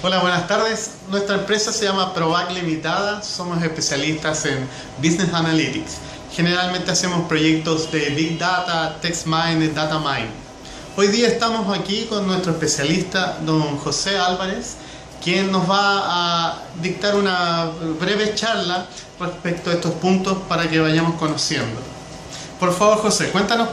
Hola, buenas tardes. Nuestra empresa se llama Provac Limitada. Somos especialistas en Business Analytics. Generalmente hacemos proyectos de Big Data, Text Mining, Data Mining. Hoy día estamos aquí con nuestro especialista, don José Álvarez, quien nos va a dictar una breve charla respecto a estos puntos para que vayamos conociendo. Por favor, José, cuéntanos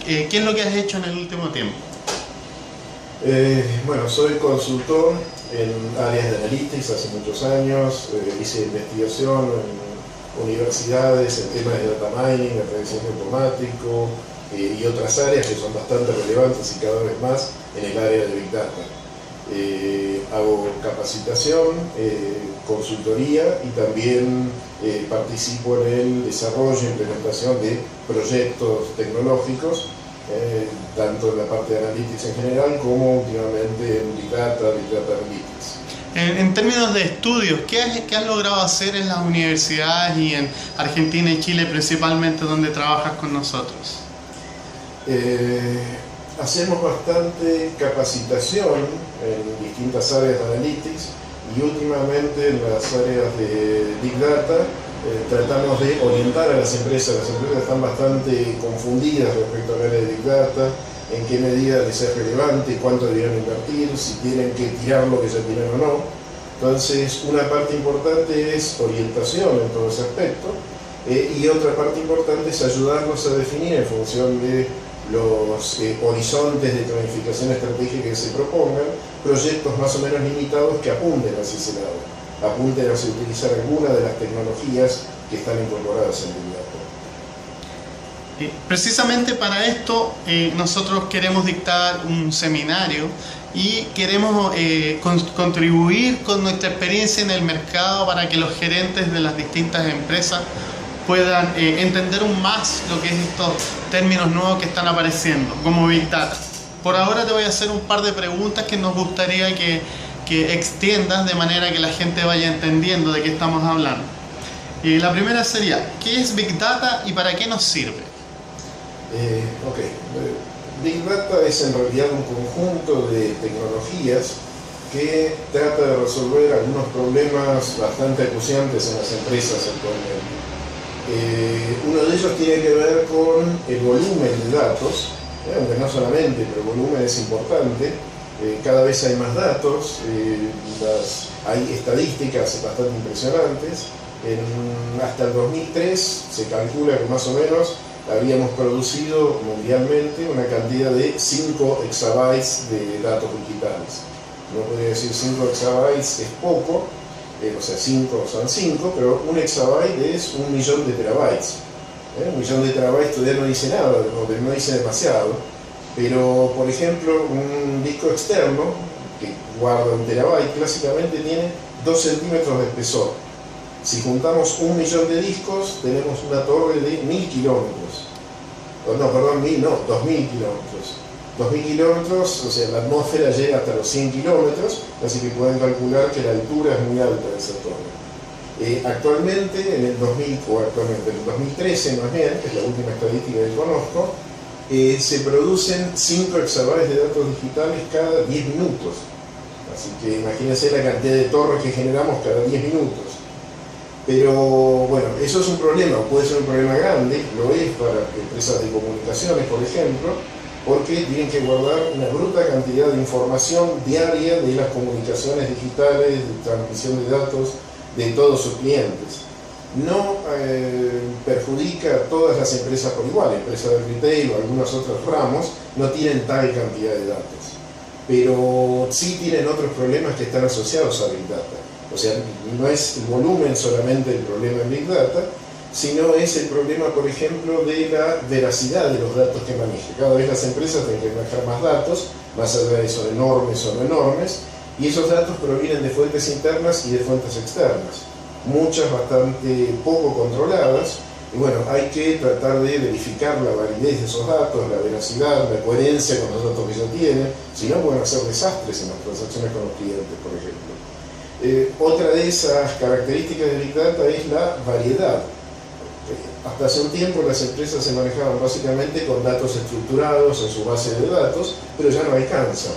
qué es lo que has hecho en el último tiempo. Bueno, soy consultor en áreas de analytics hace muchos años, hice investigación en universidades en temas de data mining, aprendizaje automático y otras áreas que son bastante relevantes y cada vez más en el área de Big Data. Hago capacitación, consultoría y también participo en el desarrollo e implementación de proyectos tecnológicos, tanto en la parte de Analytics en general como últimamente en Big Data Analytics. En términos de estudios, ¿qué has logrado hacer en las universidades y en Argentina y Chile principalmente donde trabajas con nosotros? Hacemos bastante capacitación en distintas áreas de Analytics y últimamente en las áreas de Big Data tratamos de orientar a las empresas. Las empresas están bastante confundidas respecto al área de Big Data, en qué medida les es relevante, cuánto deberían invertir, si tienen que tirar lo que ya tienen o no. Entonces, una parte importante es orientación en todo ese aspecto y otra parte importante es ayudarnos a definir en función de los horizontes de planificación estratégica que se propongan, proyectos más o menos limitados que apunten hacia ese lado, apunten hacia utilizar alguna de las tecnologías que están incorporadas en Big Data. Precisamente para esto nosotros queremos dictar un seminario y queremos contribuir con nuestra experiencia en el mercado para que los gerentes de las distintas empresas puedan entender aún más lo que es estos términos nuevos que están apareciendo, como Big Data. Por ahora te voy a hacer un par de preguntas que nos gustaría que extiendas de manera que la gente vaya entendiendo de qué estamos hablando. La primera sería, ¿qué es Big Data y para qué nos sirve? Big Data es en realidad un conjunto de tecnologías que trata de resolver algunos problemas bastante acuciantes en las empresas actualmente. Uno de ellos tiene que ver con el volumen de datos, aunque no solamente, pero el volumen es importante. Cada vez hay más datos, hay estadísticas bastante impresionantes. Hasta el 2003 se calcula que más o menos habíamos producido mundialmente una cantidad de 5 exabytes de datos digitales. Uno podría decir 5 exabytes es poco, o sea, 5 son 5, pero un exabyte es 1.000.000 de terabytes. 1.000.000 de terabytes todavía no dice nada, no dice demasiado, pero por ejemplo un disco externo que guarda 1 terabyte clásicamente tiene 2 centímetros de espesor. Si juntamos 1.000.000 de discos tenemos una torre de 1.000 kilómetros. No, perdón, 2.000 kilómetros. 2.000 kilómetros, o sea, la atmósfera llega hasta los 100 kilómetros, así que pueden calcular que la altura es muy alta de esa torre. Actualmente, en el 2013 más bien, que es la última estadística que conozco, se producen 5 exabytes de datos digitales cada 10 minutos. Así que imagínense la cantidad de torres que generamos cada 10 minutos. Pero bueno, eso es un problema, puede ser un problema grande, lo es para empresas de comunicaciones, por ejemplo, porque tienen que guardar una bruta cantidad de información diaria de las comunicaciones digitales, de transmisión de datos de todos sus clientes. No perjudica a todas las empresas por igual, empresas de retail o algunos otros ramos no tienen tal cantidad de datos, pero sí tienen otros problemas que están asociados a Big Data. O sea, no es el volumen solamente el problema en Big Data, sino es el problema, por ejemplo, de la veracidad de los datos que maneja. Cada vez las empresas tienen que manejar más datos, más allá de son enormes o no enormes, y esos datos provienen de fuentes internas y de fuentes externas, muchas bastante poco controladas, y bueno, hay que tratar de verificar la validez de esos datos, la veracidad, la coherencia con los datos que ya tienen, si no pueden hacer desastres en las transacciones con los clientes, por ejemplo. Otra de esas características de Big Data es la variedad. Hasta hace un tiempo las empresas se manejaban básicamente con datos estructurados en su base de datos, pero ya no alcanza.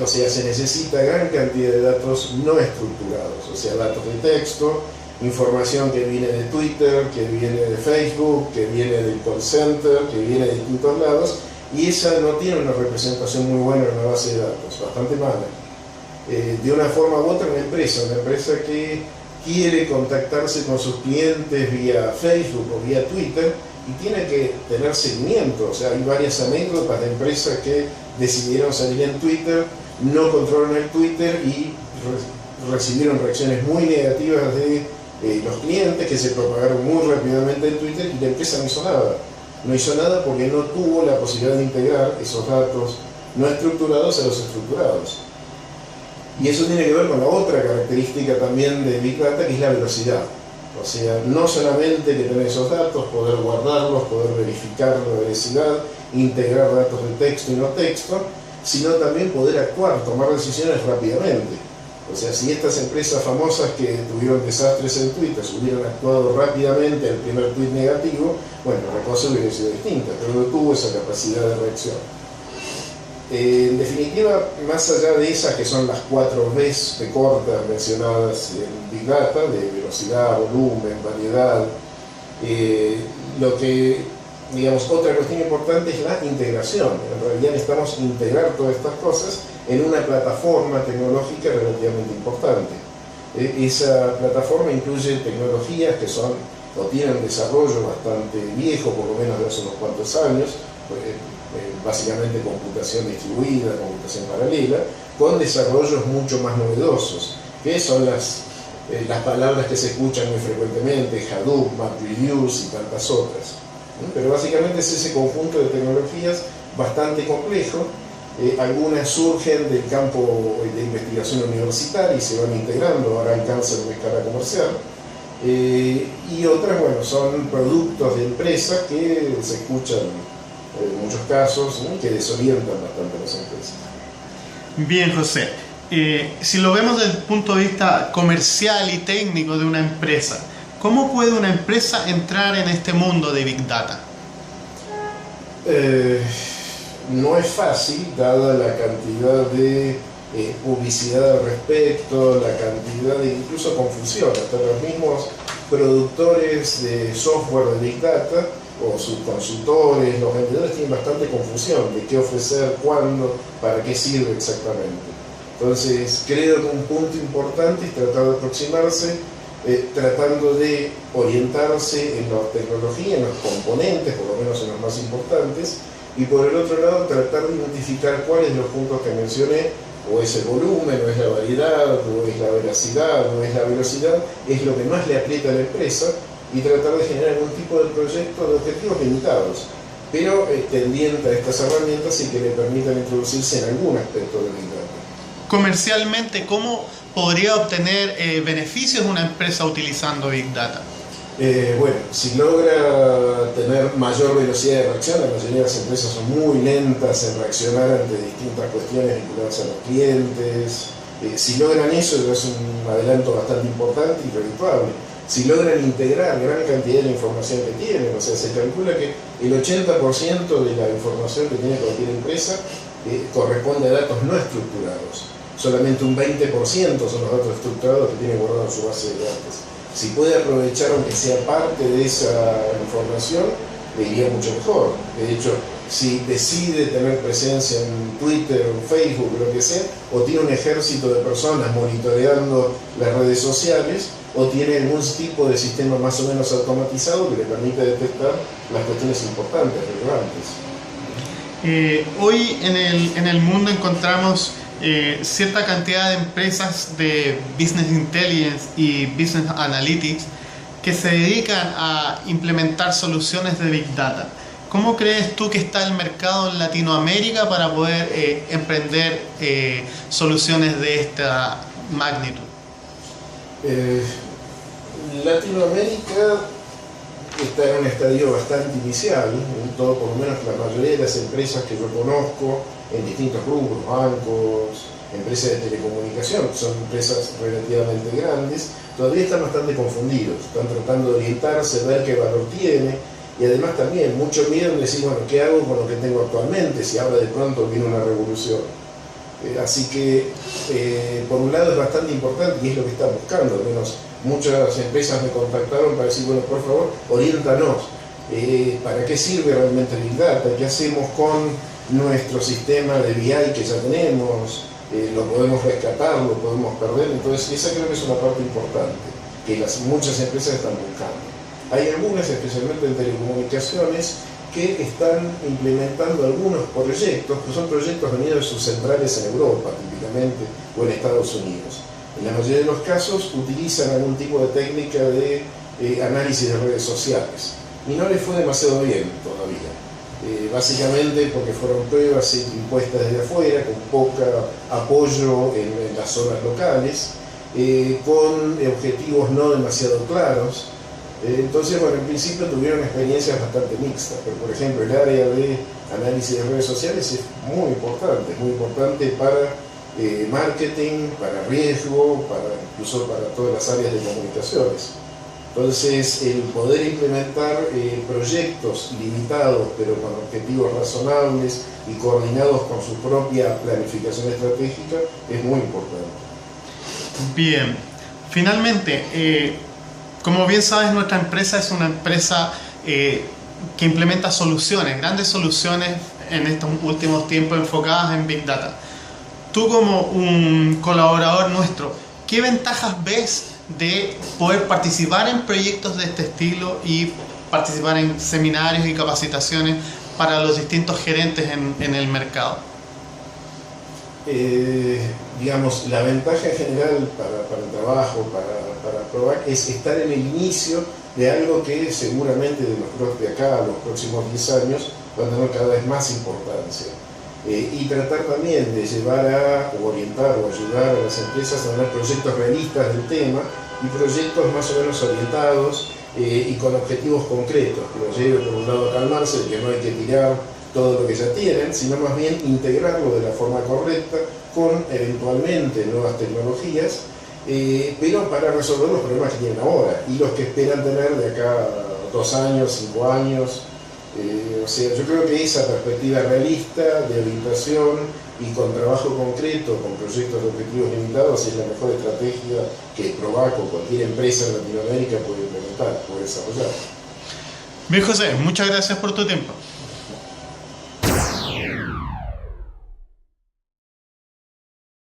O sea, se necesita gran cantidad de datos no estructurados, o sea, datos de texto, información que viene de Twitter, que viene de Facebook, que viene del call center, que viene de distintos lados, y esa no tiene una representación muy buena en una base de datos, bastante mala. De una forma u otra, una empresa que quiere contactarse con sus clientes vía Facebook o vía Twitter y tiene que tener seguimiento. O sea, hay varias anécdotas de empresas que decidieron salir en Twitter, no controlan el Twitter y recibieron reacciones muy negativas de los clientes, que se propagaron muy rápidamente en Twitter, y la empresa no hizo nada. No hizo nada porque no tuvo la posibilidad de integrar esos datos no estructurados a los estructurados. Y eso tiene que ver con la otra característica también de Big Data, que es la velocidad. O sea, no solamente que tener esos datos, poder guardarlos, poder verificar la veracidad, integrar datos de texto y no texto, sino también poder actuar, tomar decisiones rápidamente. O sea, si estas empresas famosas que tuvieron desastres en Twitter hubieran actuado rápidamente al primer tweet negativo, bueno, la cosa hubiera sido distinta, pero no tuvo esa capacidad de reacción. En definitiva, más allá de esas que son las 4 Bs de cortas mencionadas en Big Data, de velocidad, volumen, variedad, lo que, digamos, otra cuestión importante es la integración. En realidad necesitamos integrar todas estas cosas en una plataforma tecnológica relativamente importante. Esa plataforma incluye tecnologías que son o tienen un desarrollo bastante viejo, por lo menos de hace unos cuantos años, básicamente computación distribuida, computación paralela, con desarrollos mucho más novedosos, que son las palabras que se escuchan muy frecuentemente, Hadoop, MapReduce y tantas otras. Pero básicamente es ese conjunto de tecnologías bastante complejo. Algunas surgen del campo de investigación universitaria y se van integrando, ahora alcanzan una escala comercial, y otras, bueno, son productos de empresas que se escuchan en muchos casos, ¿no?, que desorientan bastante a las empresas. Bien, José. Si lo vemos desde el punto de vista comercial y técnico de una empresa, ¿cómo puede una empresa entrar en este mundo de Big Data? No es fácil, dada la cantidad de publicidad al respecto, la cantidad de incluso confusión. Hasta los mismos productores de software de Big Data o sus consultores, los vendedores, tienen bastante confusión de qué ofrecer, cuándo, para qué sirve exactamente. Entonces, creo que un punto importante es tratar de aproximarse, tratando de orientarse en la tecnología, en los componentes, por lo menos en los más importantes, y por el otro lado tratar de identificar cuáles de los puntos que mencioné, o es el volumen, o es la variedad, o es la veracidad, o es la velocidad, es lo que más le aprieta a la empresa, y tratar de generar algún tipo de proyecto de objetivos limitados, pero tendiente a estas herramientas y que le permitan introducirse en algún aspecto de Big Data. Comercialmente, ¿cómo podría obtener beneficios una empresa utilizando Big Data? Bueno, si logra tener mayor velocidad de reacción, la mayoría de las empresas son muy lentas en reaccionar ante distintas cuestiones vinculadas a los clientes. Si logran eso, es un adelanto bastante importante y redituable. Si logran integrar gran cantidad de la información que tienen, o sea, se calcula que el 80% de la información que tiene cualquier empresa corresponde a datos no estructurados. Solamente un 20% son los datos estructurados que tiene guardado en su base de datos. Si puede aprovechar, aunque sea parte de esa información, le iría mucho mejor. De hecho, si decide tener presencia en Twitter, en Facebook, lo que sea, o tiene un ejército de personas monitoreando las redes sociales, o tiene algún tipo de sistema más o menos automatizado que le permite detectar las cuestiones importantes, relevantes. Hoy en el mundo encontramos cierta cantidad de empresas de Business Intelligence y Business Analytics que se dedican a implementar soluciones de Big Data. ¿Cómo crees tú que está el mercado en Latinoamérica para poder emprender soluciones de esta magnitud? Latinoamérica está en un estadio bastante inicial, todo, por lo menos la mayoría de las empresas que yo conozco en distintos rubros, bancos, empresas de telecomunicación, que son empresas relativamente grandes, todavía están bastante confundidos, están tratando de orientarse, ver qué valor tiene, y además también mucho miedo en decir, bueno, ¿qué hago con lo que tengo actualmente si ahora de pronto viene una revolución? Así que, por un lado es bastante importante y es lo que están buscando, al menos muchas empresas me contactaron para decir, bueno, por favor, oriéntanos, ¿para qué sirve realmente Big Data? ¿Qué hacemos con nuestro sistema de BI que ya tenemos? ¿Lo podemos rescatar? ¿Lo podemos perder? Entonces, esa creo que es una parte importante que muchas empresas están buscando. Hay algunas, especialmente en telecomunicaciones, que están implementando algunos proyectos, que son proyectos venidos de sus centrales en Europa, típicamente, o en Estados Unidos. En la mayoría de los casos utilizan algún tipo de técnica de análisis de redes sociales. Y no les fue demasiado bien todavía. Básicamente porque fueron pruebas impuestas desde afuera, con poco apoyo en las zonas locales, con objetivos no demasiado claros. Entonces, bueno, en principio tuvieron experiencias bastante mixtas, pero por ejemplo el área de análisis de redes sociales es muy importante para marketing, para riesgo, incluso para todas las áreas de comunicaciones. Entonces, el poder implementar proyectos limitados, pero con objetivos razonables y coordinados con su propia planificación estratégica, es muy importante. Bien, finalmente, como bien sabes, nuestra empresa es una empresa que implementa soluciones, grandes soluciones en estos últimos tiempos enfocadas en Big Data. Tú como un colaborador nuestro, ¿qué ventajas ves de poder participar en proyectos de este estilo y participar en seminarios y capacitaciones para los distintos gerentes en el mercado? Digamos, la ventaja en general para el trabajo, para probar, es estar en el inicio de algo que seguramente de acá a los próximos 10 años va a tener cada vez más importancia. Y tratar también de llevar o orientar o ayudar a las empresas a tener proyectos realistas del tema y proyectos más o menos orientados y con objetivos concretos, que los lleve por un lado a calmarse, de que no hay que tirar todo lo que ya tienen, sino más bien integrarlo de la forma correcta con eventualmente nuevas tecnologías, pero para resolver los problemas que tienen ahora y los que esperan tener de acá a 2 años, 5 años. O sea, yo creo que esa perspectiva realista de orientación y con trabajo concreto, con proyectos de objetivos limitados, es la mejor estrategia que Provaco o cualquier empresa en Latinoamérica puede implementar, puede desarrollar. Bien, José, muchas gracias por tu tiempo.